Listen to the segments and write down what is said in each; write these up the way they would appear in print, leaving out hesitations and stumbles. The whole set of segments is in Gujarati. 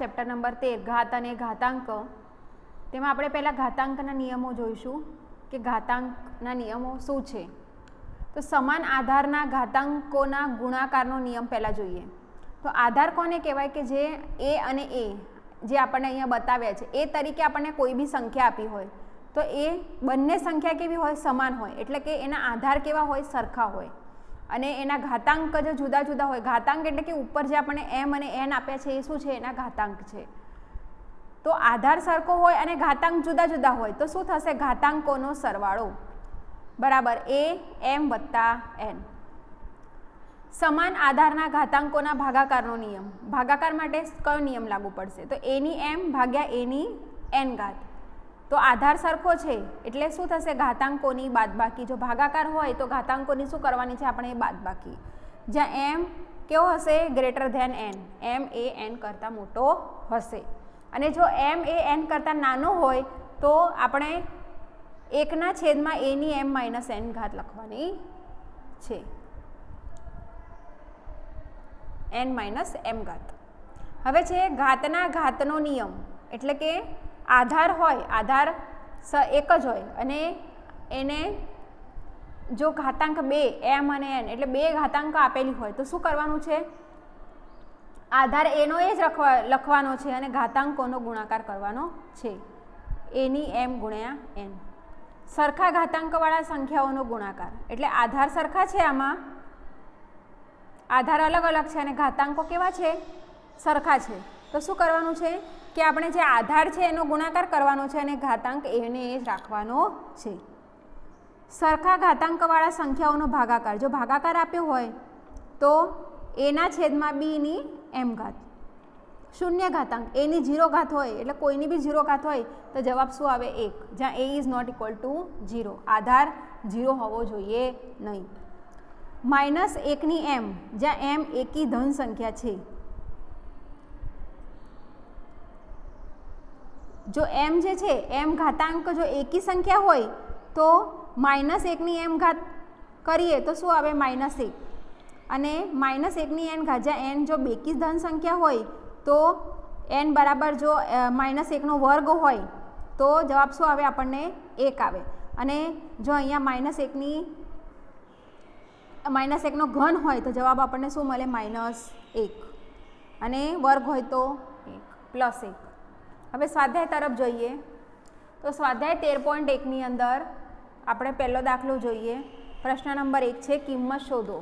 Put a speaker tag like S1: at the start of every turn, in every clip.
S1: ચેપ્ટર નંબર 13 ઘાત અને ઘાતાંક, તેમાં આપણે પહેલાં ઘાતાંકના નિયમો જોઈશું કે ઘાતાંકના નિયમો શું છે. તો સમાન આધારના ઘાતાંકોના ગુણાકારનો નિયમ પહેલાં જોઈએ. તો આધાર કોને કહેવાય કે જે એ અને એ જે આપણને અહીંયા બતાવ્યા છે એ તરીકે આપણને કોઈ બી સંખ્યા આપી હોય તો એ બંને સંખ્યા કેવી હોય, સમાન હોય, એટલે કે એના આધાર કેવા હોય, સરખા હોય, અને એના ઘાતાંક જો જુદા જુદા હોય. ઘાતાંક એટલે કે ઉપર જે આપણને એમ અને એન આપ્યા છે એ શું છે, એના ઘાતાંક છે. તો આધાર સરખો હોય અને ઘાતાંક જુદા જુદા હોય તો શું થશે, ઘાતાંકોનો સરવાળો બરાબર એ એમ વત્તા એન. સમાન આધારના ઘાતાંકોના ભાગાકારનો નિયમ. ભાગાકાર માટે કયો નિયમ લાગુ પડશે, તો એની એમ ભાગ્યા એની એન ઘાત. તો આધાર સરખો છે એટલે શું થશે, ઘાતાંકોની બાદબાકી. જો ભાગાકાર હોય તો ઘાતાંકોની શું કરવાની છે આપણે, બાદબાકી. જ્યાં એમ કેવો હશે, greater than N, M A N કરતાં મોટો હશે. અને જો એમ એ એન કરતાં નાનો હોય તો આપણે એકના છેદમાં એની એમ માઇનસ એન ઘાત લખવાની છે, એન માઇનસ એમ ઘાત. હવે છે ઘાતના ઘાતનો નિયમ, એટલે કે આધાર હોય, આધાર એક જ હોય અને એને જો ઘાતાંક બે એમ અને એન એટલે બે ઘાતાંક આપેલી હોય તો શું કરવાનું છે, આધાર એનો એ જ લખવાનો છે અને ઘાતાંકોનો ગુણાકાર કરવાનો છે, એની એમ ગુણ્યા એન. સરખા ઘાતાંકવાળા સંખ્યાઓનો ગુણાકાર એટલે આધાર સરખા છે, આમાં આધાર અલગ અલગ છે અને ઘાતાંકો કેવા છે, સરખા છે. તો શું કરવાનું છે કે આપણે જે આધાર છે એનો ગુણાકાર કરવાનો છે અને ઘાતાંક એને એ જ રાખવાનો છે. સરખા ઘાતાંકવાળા સંખ્યાઓનો ભાગાકાર. જો ભાગાકાર આપ્યો હોય તો એના છેદમાં બીની એમ ઘાત. શૂન્ય ઘાતાંક એની 0 ઘાત હોય એટલે કોઈની બી 0 ઘાત હોય તો જવાબ શું આવે, 1, જ્યાં એ ઇઝ નોટ ઇક્વલ ટુ 0. આધાર 0 હોવો જોઈએ નહીં. માઇનસ 1ની એમ, જ્યાં એમ એકી ધન સંખ્યા છે. જો એમ જે છે એમ ઘાતાંક જો એકી સંખ્યા હોય તો માઇનસ 1ની એમ ઘાત કરીએ તો શું આવે, -1. અને માઇનસ 1ની એન ઘાત, જ્યાં એન જો બેકી ધન સંખ્યા હોય તો એન બરાબર જો -1નો વર્ગ હોય તો જવાબ શું આવે, આપણને 1 આવે. અને જો અહીંયા -1નો ઘન હોય તો જવાબ આપણને શું મળે, -1. અને વર્ગ હોય તો 1 + 1. હવે સ્વાધ્યાય તરફ જોઈએ તો સ્વાધ્યાય 13.1ની અંદર આપણે પહેલો દાખલો જોઈએ. પ્રશ્ન નંબર 1 છે, કિંમત શોધો.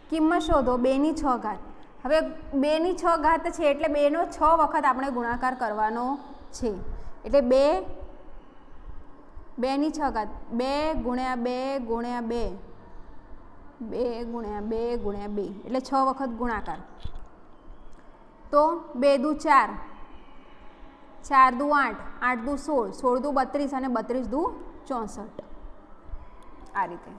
S1: કિંમત શોધો 2ની 6 ઘાત. હવે 2ની 6 ઘાત છે એટલે 2નો 6 વખત આપણે ગુણાકાર કરવાનો છે. એટલે 2ની 6 ઘાત 2 ગુણ્યા 2 ગુણ્યા 2 2 ગુણ્યા 2 ગુણ્યા 2 એટલે 6 વખત ગુણાકાર. તો 2 દુ 4, 4 દુ 8, 8 દુ 16, 16 દુ 32 અને 32 દુ 64 આ રીતે.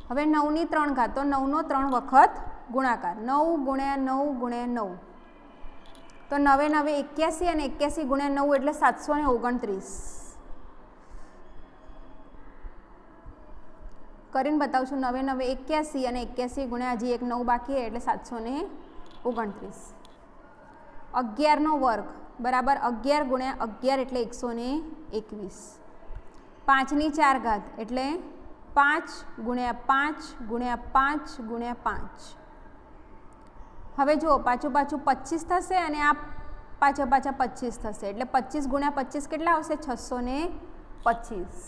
S1: હવે 9ની 3 ઘાત, તો 9નો 3 વખત ગુણાકાર. 9 ગુણ્યા 9 ગુણ્યા 9 તો 9 9 81 અને 81 ગુણ્યા 9 એટલે 729. કરીને બતાવશું. 9 9 81 અને 81 ગુણ્યા હજી એક 9 બાકી એટલે 729. 11નો વર્ગ બરાબર 11 ગુણ્યા 11 એટલે 121. 5ની 4 ઘાત એટલે 5 ગુણ્યા 5 ગુણ્યા 5 ગુણ્યા 5. હવે જુઓ પાછું 25 થશે અને આ પાછા 25 થશે એટલે 25 ગુણ્યા 25 કેટલા આવશે, 625.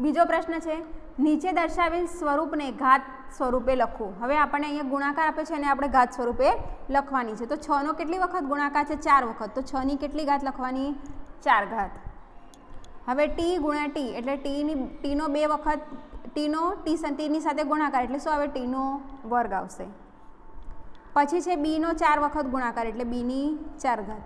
S1: બીજો પ્રશ્ન છે, નીચે દર્શાવેલ સ્વરૂપને ઘાત સ્વરૂપે લખો. હવે આપણને અહીંયા ગુણાકાર આપે છે અને આપણે ઘાત સ્વરૂપે લખવાની છે. તો 6નો કેટલી વખત ગુણાકાર છે, 4 વખત. તો 6ની કેટલી ઘાત લખવાની, 4 ઘાત. હવે ટી ગુણ્યા ટી એટલે ટીનો 2 વખત ટીની સાથે ગુણાકાર એટલે શું આવે, ટીનો વર્ગ આવશે. પછી છે બીનો 4 વખત ગુણાકાર એટલે બીની 4 ઘાત.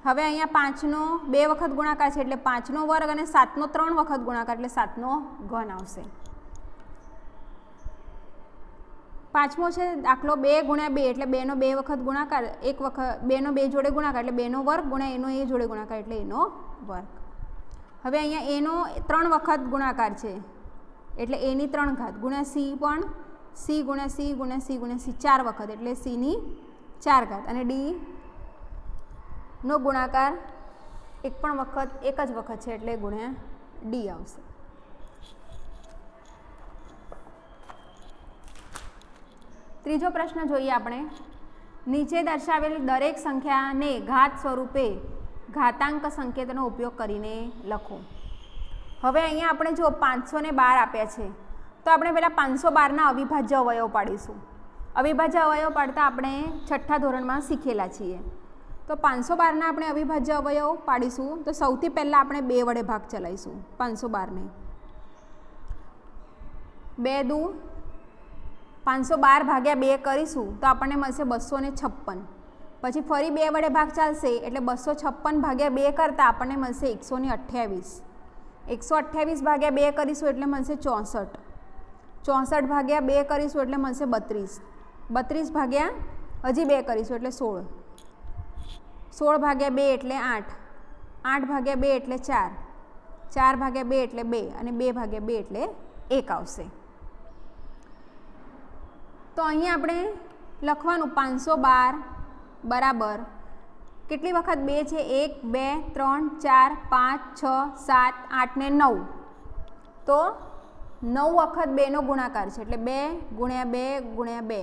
S1: હવે અહીંયા 5નો 2 વખત ગુણાકાર છે એટલે 5નો વર્ગ અને 7નો 3 વખત ગુણાકાર એટલે 7નો ઘન આવશે. પાંચમો છે દાખલો 2 ગુણ્યા 2 એટલે 2નો 2 વખત ગુણાકાર, 1 વખત 2નો 2 જોડે ગુણાકાર એટલે 2નો વર્ગ ગુણ્યા એનો એ જોડે ગુણાકાર એટલે એનો વર્ગ. હવે અહીંયા એનો 3 વખત ગુણાકાર છે એટલે એની 3 ઘાત ગુણ્યા સી પણ સી ગુણ્યા સી ગુણ્યા સી ગુણ્યા સી 4 વખત એટલે સીની 4 ઘાત અને ડીનો ગુણાકાર એક જ વખત છે એટલે ગુણ્યા ડી આવશે. ત્રીજો પ્રશ્ન જોઈએ આપણે. નીચે દર્શાવેલ દરેક સંખ્યાને ઘાત સ્વરૂપે ઘાતાંક સંકેતનો ઉપયોગ કરીને લખો. હવે અહીંયા આપણે જો 512 આપ્યા છે તો આપણે પહેલાં 512ના અવિભાજ્ય અવયવ પાડીશું. અવિભાજ્ય અવયવ પાડતા આપણે 6ઠ્ઠા ધોરણમાં શીખેલા છીએ. તો 512ના આપણે અવિભાજ્ય અવયવ પાડીશું તો સૌથી પહેલાં આપણે 2 વડે ભાગ ચલાવીશું. 512ને 2 દુ 512 ભાગ્યા 2 કરીશું તો આપણને મળશે 256. પછી ફરી 2 વડે ભાગ ચાલશે એટલે 256 ભાગ્યા 2 કરતાં આપણને મળશે 128. 128 ભાગ્યા 2 કરીશું એટલે મળશે 64. 64 ભાગ્યા 2 કરીશું એટલે મળશે 32. 32 ભાગ્યા હજી 2 કરીશું એટલે 16. 16 ભાગ્યા 2 એટલે 8. 8 ભાગ્યા 2 એટલે 4. 4 ભાગ્યા 2 એટલે 2 અને 2 ભાગ્યા 2 એટલે 1 આવશે. તો અહીંયા આપણે લખવાનું 512 બરાબર કેટલી વખત 2 છે 1 2 3 4 5 6 7 8 ને 9. તો 9 વખત 2નો ગુણાકાર છે એટલે 2 ગુણ્યા 2 ગુણ્યા 2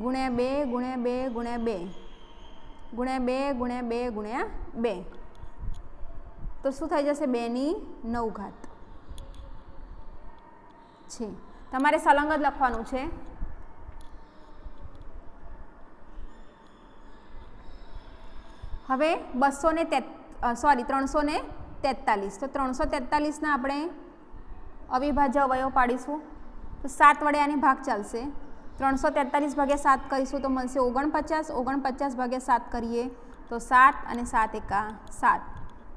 S1: ગુણ્યા 2 ગુણ્યા 2 ગુણ્યા 2 ગુણ્યા 2 ગુણ્યા 2 ગુણ્યા 2. તો શું થઈ જશે 2ની 9 ઘાત છે. તમારે સલંગ જ લખવાનું છે. હવે 343. તો 343ના આપણે અવિભાજ્ય અવયવ પાડીશું તો 7 વડે આની ભાગ ચાલશે. 343 ભાગ્યા 7 કરીશું તો મળશે 49. 49 ભાગ્યા 7 કરીએ તો 7 અને 7 એકા 7.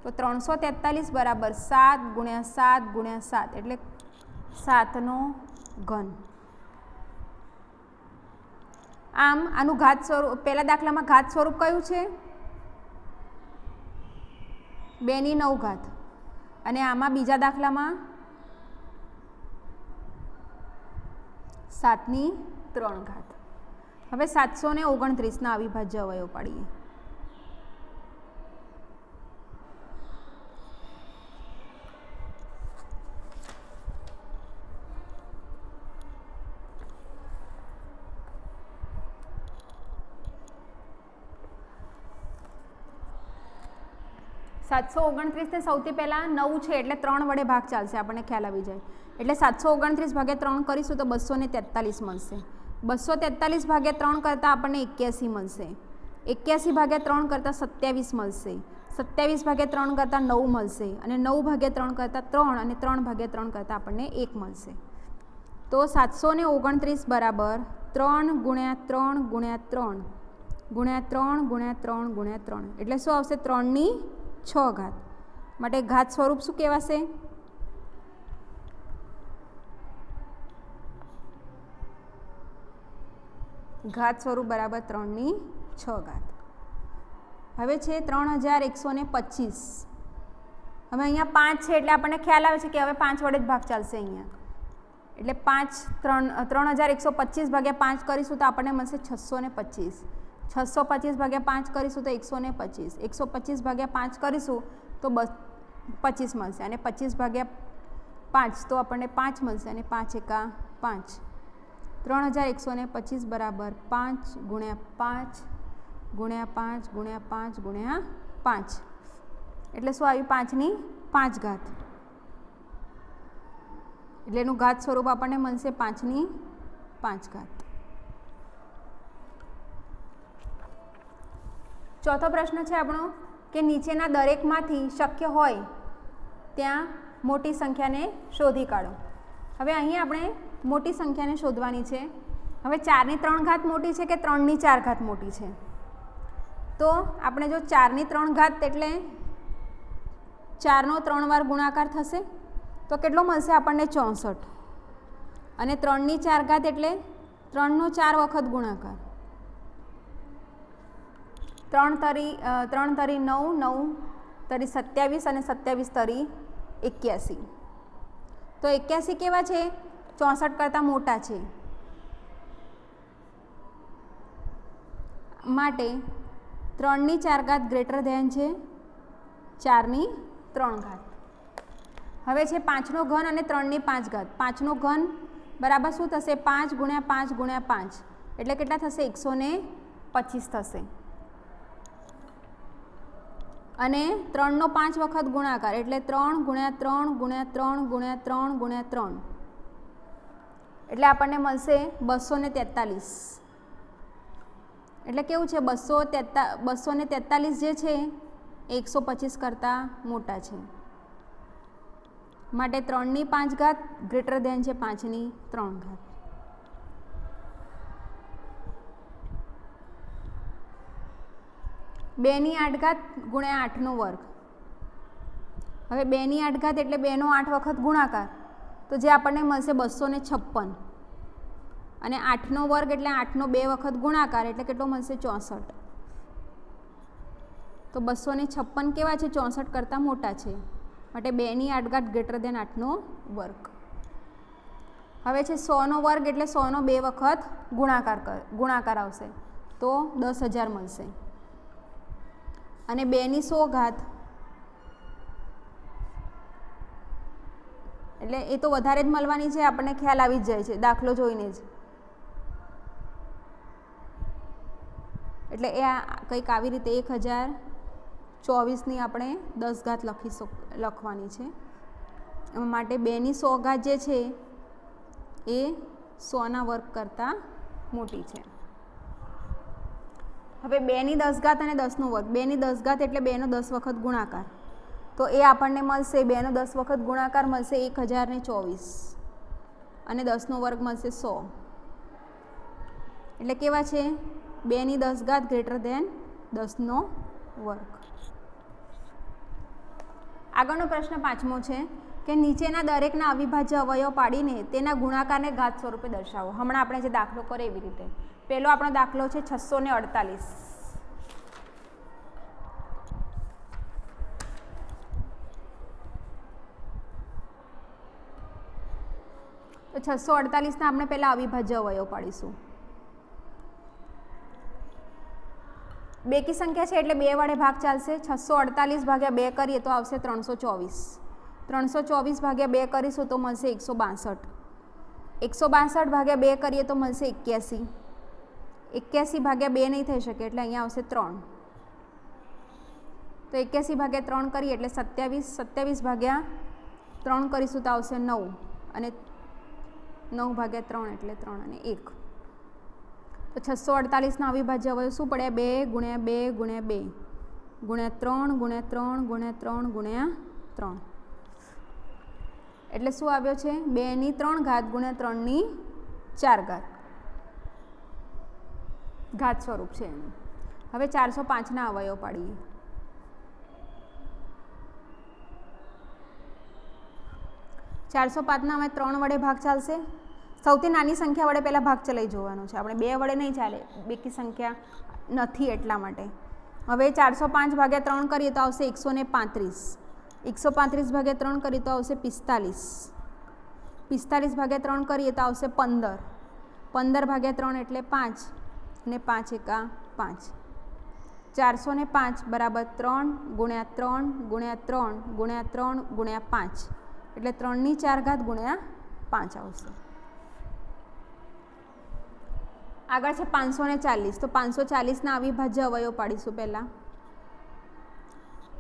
S1: તો 343 બરાબર 7 ગુણ્યા 7 ગુણ્યા 7 એટલે 7નો ઘન. આમ આનું ઘાત સ્વરૂપ પહેલા દાખલામાં ઘાત સ્વરૂપ કયું છે 2ની 9 ઘાત અને આમાં બીજા દાખલામાં 7ની 3 ઘાત. હવે 729ના અવિભાજ્ય અવયવ પાડીએ. ને સૌથી પહેલાં 9 છે એટલે 3 વડે ભાગ ચાલશે આપણને ખ્યાલ આવી જાય. એટલે 729 ભાગ્યા 3 કરીશું તો 243 મળશે. 243 ભાગ્યા 3 કરતાં આપણને 81 મળશે. 81 ભાગ્યા 3 કરતાં 27 મળશે. 27 ભાગ્યા 3 કરતાં 9 મળશે અને 9 ભાગ્યા 3 કરતાં 3 અને 3 ભાગ્યા 3 કરતાં આપણને 1 મળશે. તો 729 બરાબર 3 ગુણ્યા 3 ગુણ્યા 3 ગુણ્યા 3 ગુણ્યા 3 ગુણ્યા 3 એટલે શું આવશે 3ની 6 ઘાત. માટે ઘાત સ્વરૂપ શું કહેવાશે ઘાત સ્વરૂપ બરાબર 3ની 6 ઘાત. હવે છે 3125. હવે અહીંયા 5 છે એટલે આપણને ખ્યાલ આવે છે કે હવે 5 વડે જ ભાગ ચાલશે અહીંયા. એટલે 3125 ભાગ્યા 5 કરીશું તો આપણને મળશે 625. 625 ભાગ્યા 5 કરીશું તો 125. 125 ભાગ્યા 5 કરીશું તો 25 મળશે અને 25 ભાગ્યા 5 તો આપણને 5 મળશે અને 5 એકા 5. 3125 બરાબર 5 ગુણ્યા 5 ગુણ્યા 5 ગુણ્યા 5 ગુણ્યા 5 એટલે શું આવ્યું 5ની 5 ઘાત. એટલે એનું ઘાત સ્વરૂપ આપણને મળશે 5ની 5 ઘાત. ચોથો પ્રશ્ન છે આપણો કે નીચેના દરેકમાંથી શક્ય હોય ત્યાં મોટી સંખ્યાને શોધી કાઢો. હવે અહીં આપણે મોટી સંખ્યાને શોધવાની છે. હવે 4ની 3 ઘાત મોટી છે કે 3ની 4 ઘાત મોટી છે? તો આપણે જો 4ની 3 ઘાત એટલે 4નો 3 વાર ગુણાકાર થશે તો કેટલો મળશે આપણને 64. અને 3ની 4 ઘાત એટલે 3નો 4 વખત ગુણાકાર. 3 તરી 9 9 તરી 27 અને 27 તરી 81. તો 81 કેવા છે? 64 કરતાં મોટા છે, માટે 3 ની 4 ઘાત ગ્રેટર ધેન છે 4 ની 3 ઘાત. હવે છે 5 નો ઘન અને 3 ની 5 ઘાત. 5 નો ઘન બરાબર શું થશે? 5 ગુણ્યા 5 ગુણ્યા 5 એટલે કેટલા થશે? 125 થશે. અને 3 નો 5 વખત ગુણાકાર એટલે 3 ગુણ્યા 3 ગુણ્યા 3 ગુણ્યા 3 ગુણ્યા 3 એટલે આપણને મળશે 243. એટલે કેવું છે? 243 જે છે એ 125 કરતાં મોટા છે, માટે 3 ની 5 ઘાત ગ્રેટર ધેન છે 5 ની 3 ઘાત. બે ની 8 ઘાત ગુણ્યા 8 નો વર્ગ. હવે 2 ની 8 ઘાત એટલે 2 નો 8 વખત ગુણાકાર, તો જે આપણને મળશે 256. અને 8 નો વર્ગ એટલે 8 નો 2 વખત ગુણાકાર એટલે કેટલો મળશે? 64. તો 256 કેવા છે? 64 કરતાં મોટા છે, માટે 2 ની 8 ઘાત ગ્રેટર ધેન 8 નો વર્ગ. હવે છે 100 નો વર્ગ એટલે 100 નો 2 વખત ગુણાકાર આવશે, તો 10,000 મળશે. અને 2 ની 100 ઘાત એટલે એ તો વધારે જ મળવાની છે, આપણને ખ્યાલ આવી જ જાય છે દાખલો જોઈને જ. એટલે એ કંઈક આવી રીતે 1024 ની આપણે 10 ઘાત લખવાની છે. માટે 2 ની 100 ઘાત જે છે એ 100 ના વર્ગ કરતાં મોટી છે. હવે 2 ની 10 ઘાત અને 10 નો વર્ગ. 2 ની 10 ઘાત એટલે 2 નો 10 વખત ગુણાકાર, તો એ આપણને મળશે 2 નો 10 વખત ગુણાકાર મળશે 1024 અને 10 નો વર્ગ મળશે 100. એટલે કેવા છે? 2 ની 10 ઘાત ગ્રેટર ધેન 10 નો વર્ગ. આગળનો પ્રશ્ન 5મો છે કે નીચેના દરેકના અવિભાજ્ય અવયવ પાડીને તેના ગુણાકારને ઘાત સ્વરૂપે દર્શાવો. હમણાં આપણે જે દાખલો કરે એવી રીતે. પહેલો આપણો દાખલો છે 648. તો 648 ના આપણે પહેલા અવિભાજ્ય અવયવ પાડીશું. બેકી સંખ્યા છે એટલે 2 વડે ભાગ ચાલશે. 648 ભાગ્યા 2 કરીએ તો આવશે 324. 324 ભાગ્યા 2 કરીશું તો મળશે 162. 162 ભાગ્યા 2 કરીએ તો મળશે 81. 81 ભાગ્યા 2 નહીં થઈ શકે એટલે અહીંયા આવશે 3. તો 81 ભાગ્યા 3 કરીએ એટલે 27. 27 ભાગ્યા 3 કરીશું તો આવશે 9 અને 9 ભાગ્યા 3 એટલે 3 અને 1. તો 648 ના અવિભાજ્ય અવયવ શું પડ્યા? 2 ગુણ્યા 2 ગુણ્યા 2 ગુણ્યા 3 ગુણ્યા 3 ગુણ્યા 3 ગુણ્યા 3 એટલે શું આવ્યો છે? 2 ની 3 ઘાત ગુણ્યા 3 ની 4 ઘાત. ઘાત સ્વરૂપ છે એનું. હવે 405 ના અવયવ પાડીએ. ચારસો 5 અમે 3 વડે ભાગ ચાલશે. સૌથી નાની સંખ્યા વડે પહેલાં ભાગ ચલાવી જોવાનો છે. આપણે 2 વડે નહીં ચાલે, બેકી સંખ્યા નથી એટલા માટે. હવે 405 ભાગ્યા 3 કરીએ તો આવશે 135. 135 ભાગ્યા 3 કરીએ તો આવશે 45. 45 ભાગ્યા 3 કરીએ તો આવશે 15. 15 ભાગ્યા 3 એટલે 5 અને 5 એકા 5. 405 બરાબર 3 ગુણ્યા 3 ગુણ્યા 3 ગુણ્યા 3 ગુણ્યા 5 એટલે 3 ની 4 ઘાત ગુણ્યા 5 આવશે. આગળ છે 540. તો 540 ના અવિભાજ્ય અવયવ પાડીશું પહેલાં.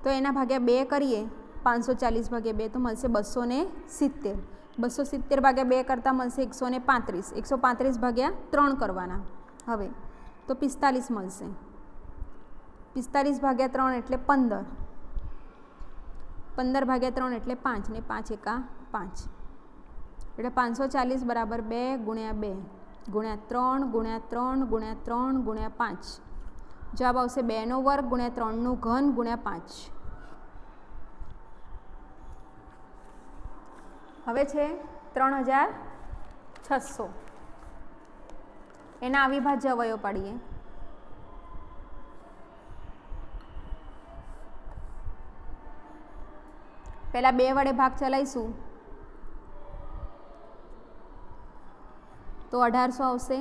S1: તો એના ભાગ્યા 2 કરીએ 540 ભાગ્યા 2 તો મળશે 270. 270 ભાગ્યા 2 કરતાં મળશે 135. 135 ભાગ્યા 3 કરવાના હવે તો 45 મળશે. 45 ભાગ્યા 3 એટલે 15. 15 ભાગ્યા 3 એટલે 5 ને 5 એકા 5 એટલે 540 બરાબર 2 ગુણ્યા 2 ગુણ્યા 3 ગુણ્યા 3 ગુણ્યા 3 ગુણ્યા 5. જવાબ આવશે 2 નો વર્ગ ગુણ્યા 3 નું ઘન ગુણ્યા 5. હવે છે 3600. એના અવિભાજ્ય અવયવ પાડીએ. પહેલાં 2 વડે ભાગ ચલાવીશું તો 1800 આવશે.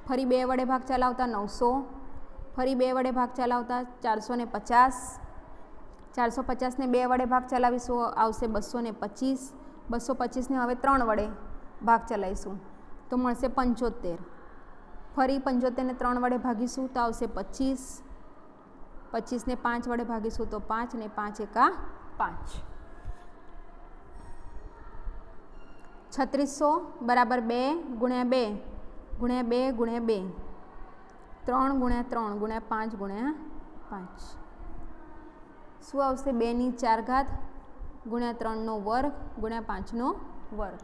S1: ફરી 2 વડે ભાગ ચલાવતા 900, ફરી 2 વડે ભાગ ચલાવતા 450, 450 ને 2 વડે ભાગ ચલાવીશું આવશે 225, 225 ને હવે 3 વડે ભાગ ચલાવીશું તો મળશે 75. ફરી 75 ને 3 વડે ભાગીશું તો આવશે 25, 25 ને 5 વડે ભાગીશું તો 5 ને 5 એકા 5. 3600 બરાબર 2 ગુણ્યા 2 ગુણ્યા 2 ગુણ્યા 2, 3 ગુણ્યા 3 ગુણ્યા 5 ગુણ્યા 5. શું આવશે? 2 ની 4 ઘાત ગુણ્યા 3 નો વર્ગ ગુણ્યા 5 નો વર્ગ.